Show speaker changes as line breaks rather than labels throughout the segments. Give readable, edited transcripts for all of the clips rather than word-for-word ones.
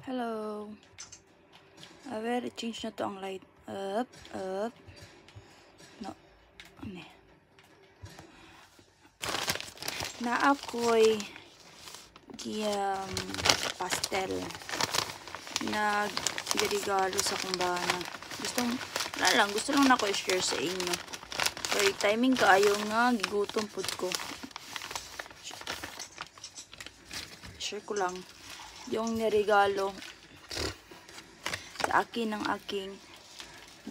Hello. I will change na to ang light. Up. No. Ano eh. Na ako'y pastel na regalo sa kumbana. Gusto lang na ko i-share sa inyo. Kaya timing kaayo nga, gigutom pud ko. Share ko lang yung niregalo sa akin ng aking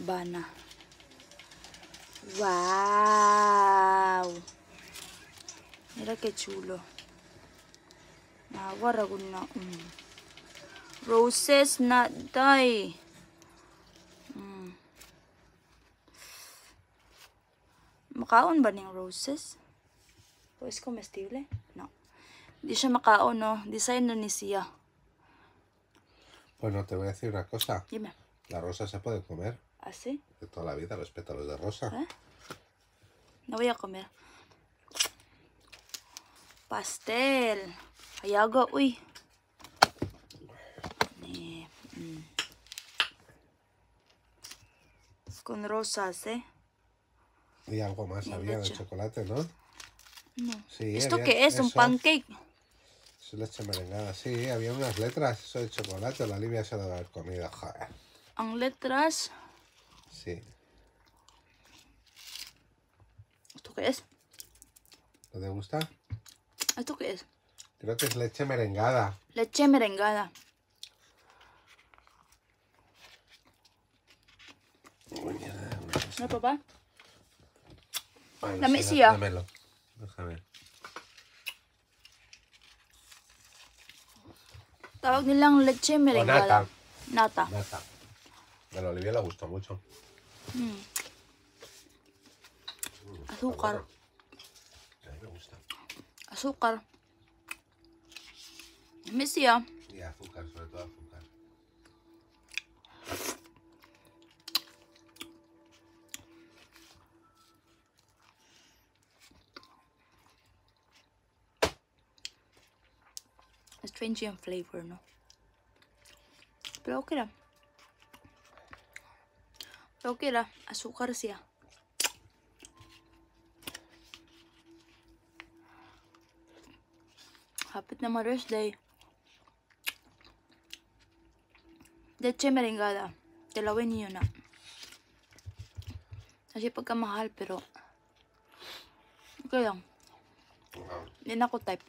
bana. Wow! Nila kay chulo. Nawaragon na. Roses na day. Makaon ba ning roses? O es comestible? No. Di siya makaon, no? Design na ni siya.
Bueno, te voy a decir una cosa.
Dime.
La rosa se puede comer.
¿Ah, sí?
De toda la vida, los pétalos de rosa.
¿Eh? No voy a comer. Pastel. Hayaga, uy. Con rosas, ¿eh?
Y algo más había de chocolate, ¿no?
No.
Sí,
¿Esto qué es? ¿Un pancake?
Es leche merengada. Sí, había unas letras. Eso de chocolate. La Olivia se lo debe haber comido. Joder.
¿Ang letras?
Sí.
¿Esto qué es?
¿No te gusta?
¿Esto qué es?
Creo que es leche merengada.
Leche merengada. ¿No, papá?
Bueno,
Dame
sí,
siya.
dámelo. Déjame.
Tawag nilang leche merengada. Nata.
Nata. A la Olivia le gustó mucho.
Azúcar.
A mí me gusta.
Azúcar. Dame siya.
Y azúcar, sobre todo azúcar.
Strange yung flavor, no? Pero okay lang. Okay lang. Azúcar siya. Hapit na Mother's Day. Leche merengada. Dalawin niyo na. Kasi pagkamahal, pero okay lang. Hindi na ako type.